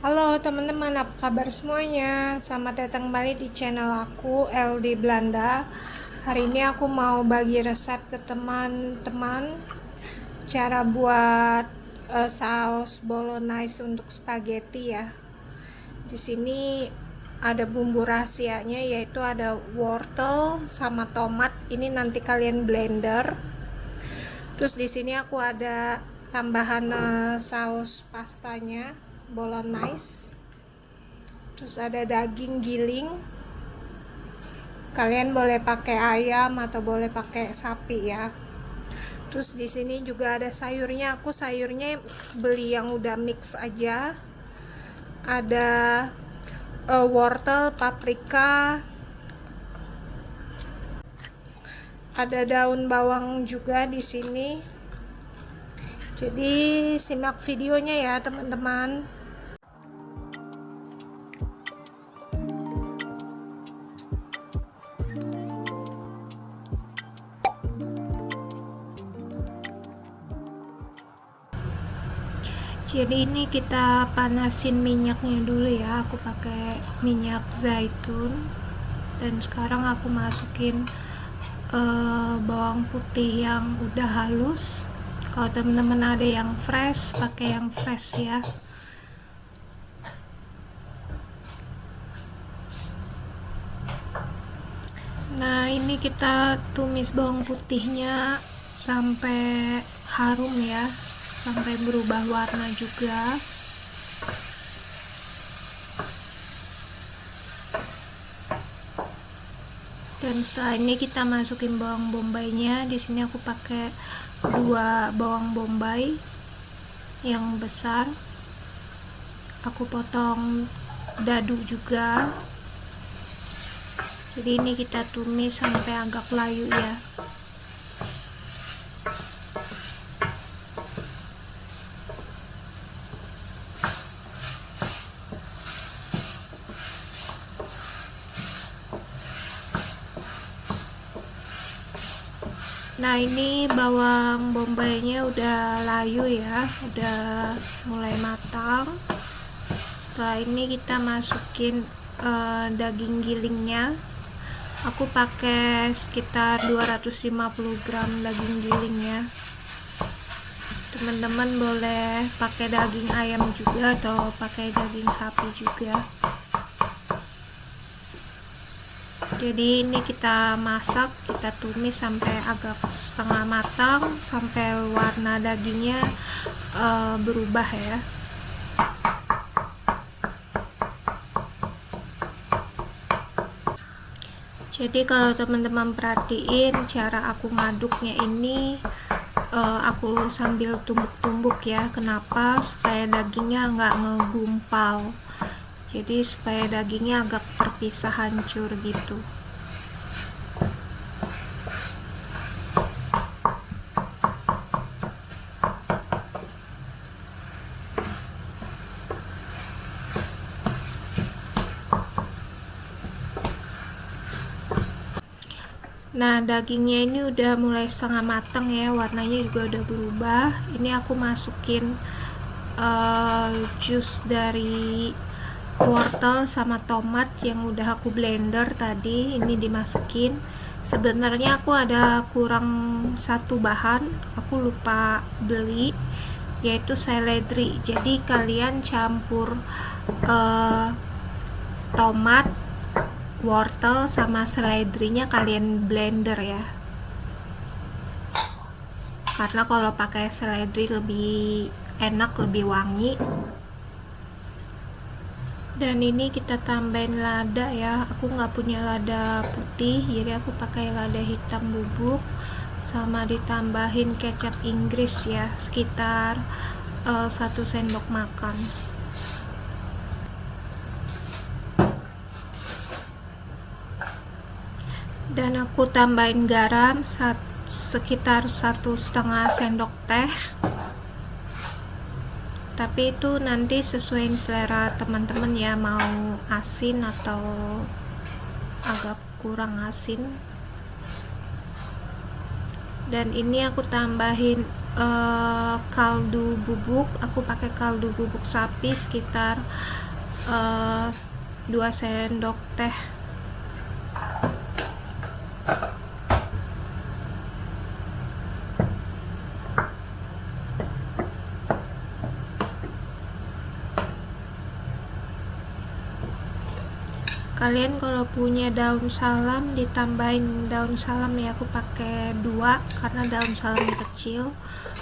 Halo teman-teman, apa kabar semuanya? Selamat datang kembali di channel aku, LD Belanda. Hari ini aku mau bagi resep ke teman-teman cara buat saus bolognese untuk spaghetti ya. Di sini ada bumbu rahasianya, yaitu ada wortel sama tomat. Ini nanti kalian blender. Terus di sini aku ada tambahan saus pastanya bolognese. Terus ada daging giling. Kalian boleh pakai ayam atau boleh pakai sapi ya. Terus di sini juga ada sayurnya. Aku sayurnya beli yang udah mix aja. Ada wortel, paprika, ada daun bawang juga di sini. Jadi simak videonya ya teman-teman. Jadi ini kita panasin minyaknya dulu ya. Aku pakai minyak zaitun. Dan sekarang aku masukin bawang putih yang udah halus. Kalau teman-teman ada yang fresh, pakai yang fresh ya. Nah, ini kita tumis bawang putihnya sampai harum ya, sampai berubah warna juga. Dan setelah ini kita masukin bawang bombaynya. Di sini aku pakai 2 bawang bombay yang besar. Aku potong dadu juga. Jadi ini kita tumis sampai agak layu ya. Nah, ini bawang bombaynya udah layu ya, udah mulai matang. Setelah ini kita masukin daging gilingnya. Aku pakai sekitar 250 gram daging giling ya. Teman-teman boleh pakai daging ayam juga atau pakai daging sapi juga. Jadi ini kita masak, kita tumis sampai agak setengah matang, sampai warna dagingnya berubah ya. Jadi kalau teman-teman perhatiin cara aku ngaduknya ini, aku sambil tumbuk-tumbuk ya. Kenapa? Supaya dagingnya nggak ngegumpal. Jadi supaya dagingnya agak terpisah, hancur gitu. Nah, dagingnya ini udah mulai setengah matang ya, warnanya juga udah berubah. Ini aku masukin jus dari wortel sama tomat yang udah aku blender tadi. Ini dimasukin. Sebenarnya aku ada kurang satu bahan, aku lupa beli, yaitu seledri. Jadi kalian campur tomat, wortel sama seledrinya kalian blender ya, karena kalau pakai seledri lebih enak, lebih wangi. Dan ini kita tambahin lada ya, aku nggak punya lada putih, jadi aku pakai lada hitam bubuk, sama ditambahin kecap Inggris ya, sekitar 1 sendok makan. Dan aku tambahin garam sekitar 1,5 sendok teh, tapi itu nanti sesuai selera teman-teman ya, mau asin atau agak kurang asin. Dan ini aku tambahin kaldu bubuk. Aku pakai kaldu bubuk sapi sekitar 2 sendok teh. Kalian kalau punya daun salam ditambahin daun salam ya, aku pakai 2 karena daun salam kecil.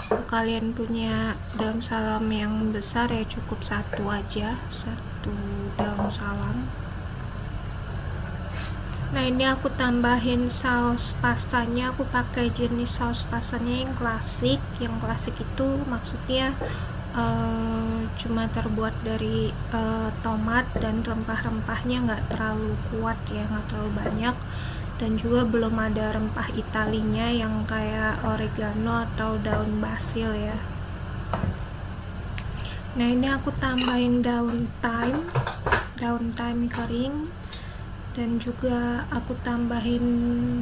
Kalau kalian punya daun salam yang besar ya cukup 1 aja, 1 daun salam. Nah ini aku tambahin saus pastanya, aku pakai jenis saus pastanya yang klasik. Yang klasik itu maksudnya cuma terbuat dari tomat dan rempah-rempahnya nggak terlalu kuat ya, nggak terlalu banyak, dan juga belum ada rempah Italinya yang kayak oregano atau daun basil ya. Nah ini aku tambahin daun thyme kering, dan juga aku tambahin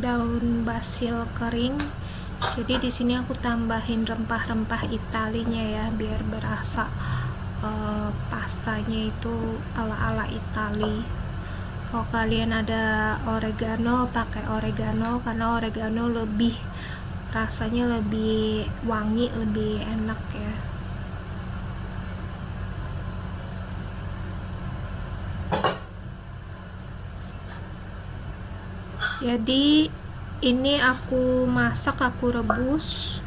daun basil kering. Jadi di sini aku tambahin rempah-rempah Italinya ya, biar berasa pastanya itu ala-ala Itali. Kalau kalian ada oregano, pakai oregano karena oregano lebih rasanya lebih wangi, lebih enak ya. Jadi ini aku masak, aku rebus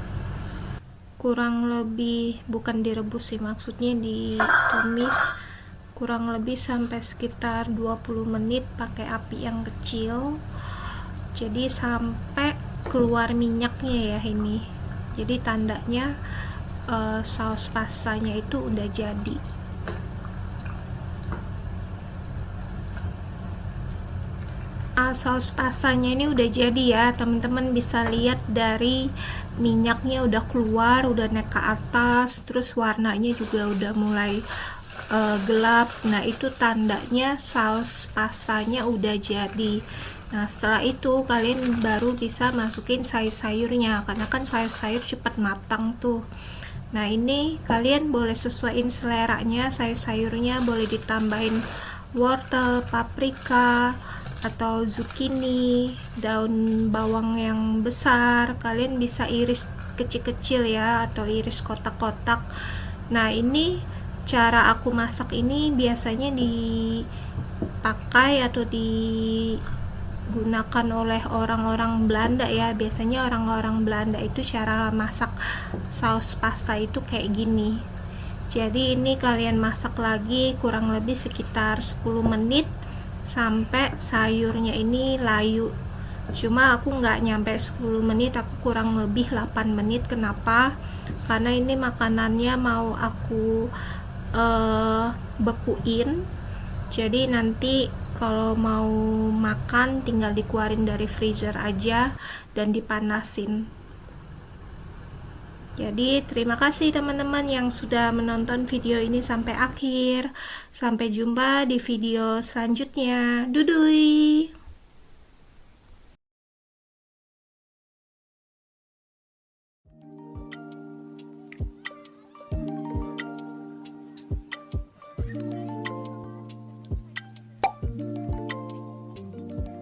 kurang lebih, bukan direbus sih, maksudnya ditumis kurang lebih sampai sekitar 20 menit pakai api yang kecil. Jadi sampai keluar minyaknya ya ini. Jadi tandanya saus pastanya itu udah jadi. Saus pastanya ini udah jadi ya, teman-teman bisa lihat dari minyaknya udah keluar, udah naik ke atas, terus warnanya juga udah mulai gelap. Nah itu tandanya saus pastanya udah jadi. Nah setelah itu kalian baru bisa masukin sayur-sayurnya, karena kan sayur-sayur cepat matang tuh. Nah ini kalian boleh sesuaiin seleranya, sayur-sayurnya boleh ditambahin wortel, paprika, atau zucchini, daun bawang yang besar. Kalian bisa iris kecil-kecil ya, atau iris kotak-kotak. Nah ini cara aku masak ini biasanya dipakai atau digunakan oleh orang-orang Belanda ya. Biasanya orang-orang Belanda itu cara masak saus pasta itu kayak gini. Jadi ini kalian masak lagi kurang lebih sekitar 10 menit sampai sayurnya ini layu. Cuma aku nggak nyampe 10 menit, aku kurang lebih 8 menit. Kenapa? Karena ini makanannya mau aku bekuin, jadi nanti kalau mau makan tinggal dikeluarin dari freezer aja dan dipanasin. Jadi terima kasih teman-teman yang sudah menonton video ini sampai akhir. Sampai jumpa di video selanjutnya. Dudui.